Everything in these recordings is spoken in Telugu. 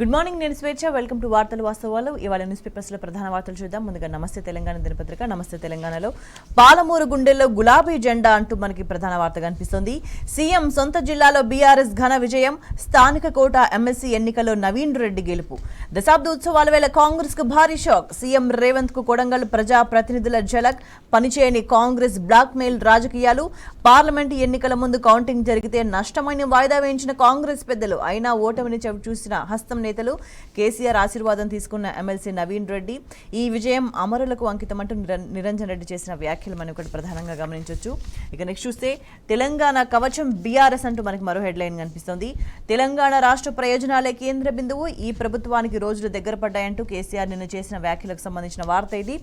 గుడ్ మార్నింగ్, నేను స్వేచ్ఛ. వెల్కమ్ టు వార్తలు వాస్తవాలు. ఇవాళ న్యూస్ పేపర్స్ లో ప్రధాన వార్తలు చూద్దాం. ముందుగా నమస్తే తెలంగాణ దినపత్రిక. నమస్తే తెలంగాణలో పాలమూరు గుండెల్లో గులాబీ జెండా అంటూ మనకి ప్రధాన వార్త కనిపిస్తుంది. సీఎం సొంత జిల్లాలో బీఆర్ఎస్ ఘన విజయం, స్థానిక కోట ఎమ్మెల్సీ ఎన్నికల్లో నవీన్ రెడ్డి గెలుపు. దశాబ్ద ఉత్సవాల వేళ కాంగ్రెస్ కు భారీ షాక్. సీఎం రేవంత్ కు కొడంగల్ ప్రజా ప్రతినిధుల ఝలక్. పనిచేయని కాంగ్రెస్ బ్లాక్ మెయిల్ రాజకీయాలు. పార్లమెంటు ఎన్నికల ముందు కౌంటింగ్ జరిగితే నష్టమైన వాయిదా వేయించిన కాంగ్రెస్ పెద్దలు. అయినా ఓటమిని చూసిన హస్తం నేతలు. కేసీఆర్ ఆశీర్వాదం తీసుకున్న ఎమ్మెల్సీ నవీన్ రెడ్డి. ఈ విజయం అమరులకు అంకితం అంటూ నిరంజన్ రెడ్డి చేసిన వ్యాఖ్యలు మనం ఇక్కడ ప్రధానంగా గమనించవచ్చు. ఇక నెక్స్ట్ చూస్తే తెలంగాణ కవచం బీఆర్ఎస్ అంటూ మనకి మరో హెడ్లైన్ కనిపిస్తోంది. తెలంగాణ రాష్ట్ర ప్రయోజనాలే కేంద్ర బిందువు, ఈ ప్రభుత్వానికి రోజులు దగ్గర పడ్డాయంటూ కేసీఆర్ నిన్న చేసిన వ్యాఖ్యలకు సంబంధించిన వార్త ఇది.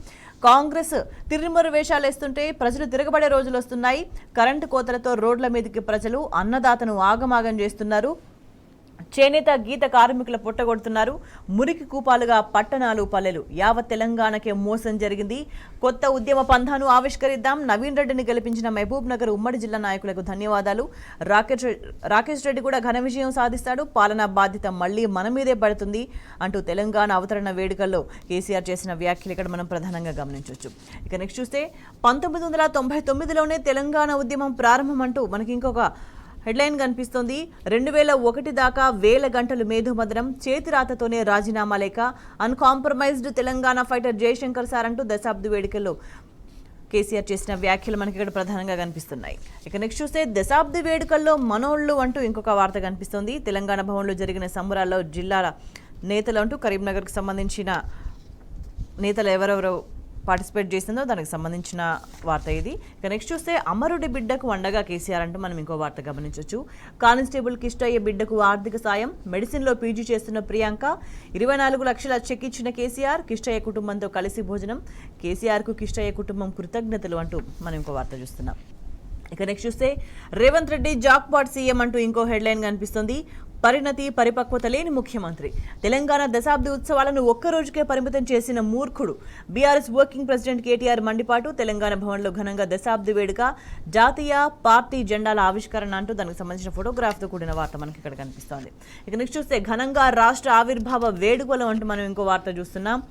కాంగ్రెస్ తిరుమరు వేషాలు వేస్తుంటే ప్రజలు తిరగబడే రోజులు వస్తున్నాయి. కరెంటు కోతలతో రోడ్ల మీదకి ప్రజలు అన్నదాతను ఆగమాగం చేస్తున్నారు. చేనేత గీత కార్మికుల పొట్టగొడుతున్నారు. మురికి కూపాలుగా పట్టణాలు పల్లెలు. యావత్ తెలంగాణకే మోసం జరిగింది. కొత్త ఉద్యమ పంథాను ఆవిష్కరిద్దాం. నవీన్ రెడ్డిని గెలిపించిన మహబూబ్ నగర్ ఉమ్మడి జిల్లా నాయకులకు ధన్యవాదాలు. రాకేష్ రెడ్డి కూడా ఘన విజయం సాధిస్తాడు. పాలనా బాధ్యత మళ్లీ మన మీదే పడుతుంది అంటూ తెలంగాణ అవతరణ వేడుకల్లో కేసీఆర్ చేసిన వ్యాఖ్యలు ఇక్కడ మనం ప్రధానంగా గమనించవచ్చు. ఇక నెక్స్ట్ చూస్తే 1999లోనే తెలంగాణ ఉద్యమం ప్రారంభం అంటూ మనకి ఇంకొక హెడ్లైన్ కనిపిస్తోంది. 2001 దాకా వేల గంటలు మేధోమదనం, చేతిరాతతోనే రాజీనామా లేక uncompromised Telangana fighter Jayashankar sir అంటూ దశాబ్ది వేడుకల్లో కేసీఆర్ చేసిన వ్యాఖ్యలు మనకి ఇక్కడ ప్రధానంగా కనిపిస్తున్నాయి. ఇక నెక్స్ట్ చూస్తే దశాబ్ది వేడుకల్లో మనోళ్లు అంటూ ఇంకొక వార్త కనిపిస్తోంది. తెలంగాణ భవన్లో జరిగిన సంబరాల్లో జిల్లాల నేతలు అంటూ కరీంనగర్కి సంబంధించిన నేతలు ఎవరెవరో పార్టిసిపేట్ చేసిందో దానికి సంబంధించిన వార్త ఇది. ఇక నెక్స్ట్ చూస్తే అమరుడి బిడ్డకు అండగా కేసీఆర్ అంటూ మనం ఇంకో వార్త గమనించవచ్చు. కానిస్టేబుల్ కిష్టయ్య బిడ్డకు ఆర్థిక సాయం. మెడిసిన్లో పీజీ చేస్తున్న ప్రియాంక. 24 లక్షల చెక్ ఇచ్చిన కేసీఆర్. కిష్టయ్య కుటుంబంతో కలిసి భోజనం. కేసీఆర్కు కిష్టయ్య కుటుంబం కృతజ్ఞతలు అంటూ మనం ఇంకో వార్త చూస్తున్నాం. ఇక నెక్స్ట్ చూస్తే రేవంత్ రెడ్డి జాక్పాట్ సీఎం అంటూ ఇంకో హెడ్లైన్ కనిపిస్తుంది. పరిణతి పరిపక్వత లేని ముఖ్యమంత్రి. తెలంగాణ దశాబ్ది ఉత్సవాలను ఒక్క రోజుకే పరిమితం చేసిన మూర్ఖుడు. బీఆర్ఎస్ వర్కింగ్ ప్రెసిడెంట్ కేటీఆర్ మండిపాటు. తెలంగాణ భవన్లో ఘనంగా దశాబ్ది వేడుక. జాతీయ పార్టీ జెండాల ఆవిష్కరణ అంటూ దానికి సంబంధించిన ఫోటోగ్రాఫ్తో కూడిన వార్త మనకి ఇక్కడ కనిపిస్తోంది. ఇక నెక్స్ట్ చూస్తే ఘనంగా రాష్ట్ర ఆవిర్భావ వేడుకలు అంటూ మనం ఇంకో వార్త చూస్తున్నాం.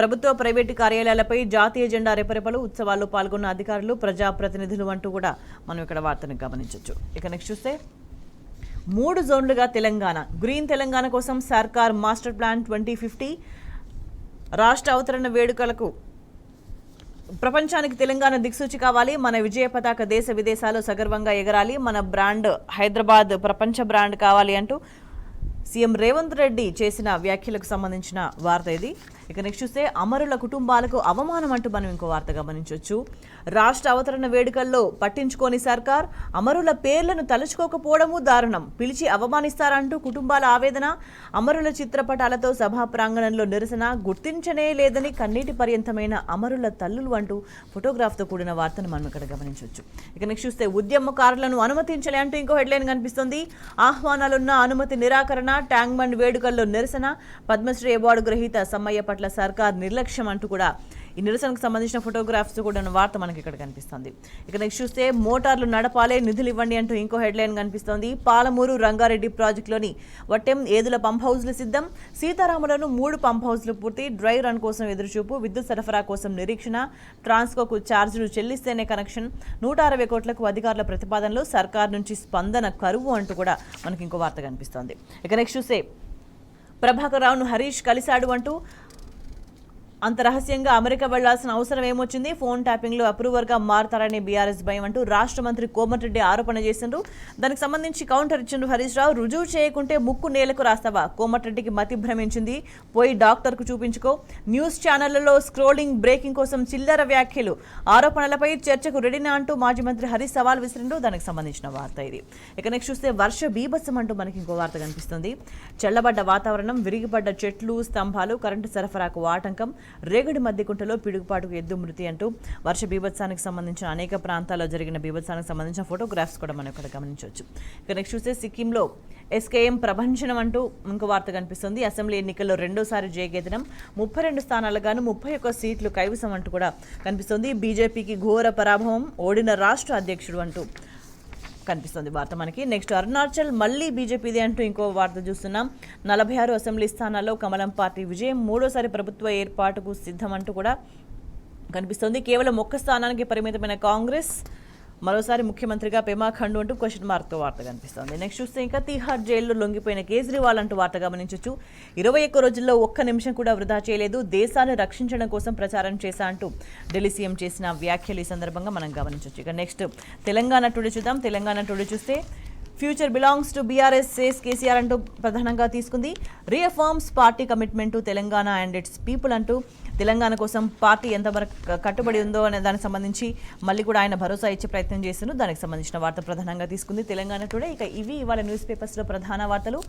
ప్రభుత్వ ప్రైవేటు కార్యాలయాలపై జాతీయ జెండా రెపరెపలు. ఉత్సవాల్లో పాల్గొన్న అధికారులు, ప్రజాప్రతినిధులు అంటూ కూడా మనం ఇక్కడ వార్తను గమనించవచ్చు. ఇక నెక్స్ట్ చూస్తే 3 జోన్లుగా తెలంగాణ. గ్రీన్ తెలంగాణ కోసం సర్కార్ మాస్టర్ ప్లాన్ 2050. రాష్ట్ర అవతరణ వేడుకలకు ప్రపంచానికి తెలంగాణ దిక్సూచి కావాలి. మన విజయ పతాక దేశ విదేశాల్లో సగర్వంగా ఎగరాలి. మన బ్రాండ్ హైదరాబాద్ ప్రపంచ బ్రాండ్ కావాలి అంటూ సీఎం రేవంత్ రెడ్డి చేసిన వ్యాఖ్యలకు సంబంధించిన వార్త ఇది. ఇక నెక్స్ట్ చూస్తే అమరుల కుటుంబాలకు అవమానం అంటూ మనం ఇంకో వార్త గమనించవచ్చు. రాష్ట్ర అవతరణ వేడుకల్లో పట్టించుకోని సర్కార్. అమరుల పేర్లను తలుచుకోకపోవడము దారుణం. పిలిచి అవమానిస్తారంటూ కుటుంబాల ఆవేదన. అమరుల చిత్రపటాలతో సభా ప్రాంగణంలో నిరసన. గుర్తించనే లేదని కన్నీటి పర్యంతమైన అమరుల తల్లులు అంటూ ఫోటోగ్రాఫ్తో కూడిన వార్తను మనం ఇక్కడ గమనించవచ్చు. ఇక నెక్స్ట్ చూస్తే ఉద్యమకారులను అనుమతించలే అంటూ ఇంకో హెడ్లైన్ కనిపిస్తుంది. ఆహ్వానాలున్న అనుమతి నిరాకరణ. ట్యాంక్ బండ్ వేడుకల్లో నిరసన. పద్మశ్రీ అవార్డు గ్రహీత సమ్మయ్య పట్ల సర్కార్ నిర్లక్ష్యం అంటూ కూడా ఈ నిరసనకు సంబంధించిన ఫోటోగ్రాఫ్స్ కూడా వార్త మనకి ఇక్కడ కనిపిస్తుంది. ఇక నెక్స్ట్ చూస్తే మోటార్లు నడపాలే, నిధులు ఇవ్వండి అంటూ ఇంకో హెడ్లైన్ కనిపిస్తోంది. పాలమూరు రంగారెడ్డి ప్రాజెక్టులోని వట్టెం ఏదుల పంప్ హౌస్లు సిద్ధం. సీతారాములను 3 పంప్ హౌస్లు పూర్తి. డ్రై రన్ కోసం ఎదురుచూపు. విద్యుత్ సరఫరా కోసం నిరీక్షణ. ట్రాన్స్కోకు ఛార్జీలు చెల్లిస్తేనే కనెక్షన్. 160 కోట్లకు అధికారుల ప్రతిపాదనలు. సర్కార్ నుంచి స్పందన కరువు అంటూ కూడా మనకి ఇంకో వార్త కనిపిస్తోంది. ఇక నెక్స్ట్ చూస్తే ప్రభాకర్ రావును హరీష్ కలిశాడు అంటూ అంత రహస్యంగా అమెరికా వెళ్లాల్సిన అవసరం ఏమొచ్చింది. ఫోన్ ట్యాపింగ్లో అప్రూవర్గా మారతారని బీఆర్ఎస్ భయం అంటూ రాష్ట్ర మంత్రి కోమటిరెడ్డి ఆరోపణ చేసిండ్రు. దానికి సంబంధించి కౌంటర్ ఇచ్చిండ్రు హరీష్ రావు. రుజువు చేయకుంటే ముక్కు నేలకు రాస్తావా? కోమటిరెడ్డికి మతి భ్రమించింది, పోయి డాక్టర్కు చూపించుకో. న్యూస్ ఛానళ్లలో స్క్రోలింగ్ బ్రేకింగ్ కోసం చిల్లర వ్యాఖ్యలు. ఆరోపణలపై చర్చకు రెడీనా అంటూ మాజీ మంత్రి హరీష్ సవాల్ విసిరిండ్రు. దానికి సంబంధించిన వార్త ఇది. ఇక నెక్స్ట్ చూస్తే వర్ష బీభత్సం అంటూ మనకి ఇంకో వార్త కనిపిస్తుంది. చల్లబడ్డ వాతావరణం, విరిగిపడ్డ చెట్లు, స్తంభాలు, కరెంటు సరఫరాకు ఆటంకం. రేగడి మధ్యకుంటలో పిడుగుపాటుకు ఎద్దు మృతి అంటూ వర్ష బీభత్సానికి సంబంధించిన అనేక ప్రాంతాల్లో జరిగిన బీభత్సానికి సంబంధించిన ఫోటోగ్రాఫ్స్ కూడా మనం ఇక్కడ గమనించవచ్చు. ఇక నెక్స్ట్ చూస్తే సిక్కింలో ఎస్కేఎం ప్రభంజనం అంటూ ఇంకో వార్త కనిపిస్తుంది. అసెంబ్లీ ఎన్నికల్లో రెండోసారి జయకేతనం. 32 స్థానాలు గాను 31 సీట్లు కైవసం అంటూ కూడా కనిపిస్తుంది. బీజేపీకి ఘోర పరాభవం, ఓడిన రాష్ట్ర అధ్యక్షుడు అంటూ కనిపిస్తుంది వార్త మనకి. నెక్స్ట్ అరుణాచల్ మళ్ళీ బీజేపీది అంటూ ఇంకో వార్త చూస్తున్నాం. 46 అసెంబ్లీ స్థానాల్లో కమలం పార్టీ విజయం, మూడోసారి ప్రభుత్వ ఏర్పాటుకు సిద్ధం అంటూ కూడా కనిపిస్తుంది. కేవలం ఒక్క స్థానానికి పరిమితమైన కాంగ్రెస్ మరోసారి ముఖ్యమంత్రిగా పెమా ఖండు అంటూ క్వశ్చన్ మార్క్తో వార్త కనిపిస్తుంది. నెక్స్ట్ చూస్తే ఇంకా తిహార్ జైల్లో లొంగిపోయిన కేజ్రీవాల్ అంటూ వార్త గమనించవచ్చు. 21 రోజుల్లో ఒక్క నిమిషం కూడా వృధా చేయలేదు, దేశాన్ని రక్షించడం కోసం ప్రచారం చేశా అంటూ ఢిల్లీ సీఎం చేసిన వ్యాఖ్యలు ఈ సందర్భంగా మనం గమనించవచ్చు. ఇక నెక్స్ట్ తెలంగాణ టుడే చూద్దాం. తెలంగాణ టుడే చూస్తే future belongs to BRS says KCR అంటూ ప్రధానంగా తీసుకుంది. Reaffirms party commitment to Telangana and its people అంటూ తెలంగాణ కోసం పార్టీ ఎంతవరకు కట్టుబడి ఉందో అనే దానికి సంబంధించి మళ్ళీ కూడా ఆయన భరోసా ఇచ్చే ప్రయత్నం చేస్తున్నారు. దానికి సంబంధించిన వార్త ప్రధానంగా తీసుకుంది తెలంగాణ టుడే. ఇక ఇవి ఇవాళ న్యూస్ పేపర్స్లో ప్రధాన వార్తలు.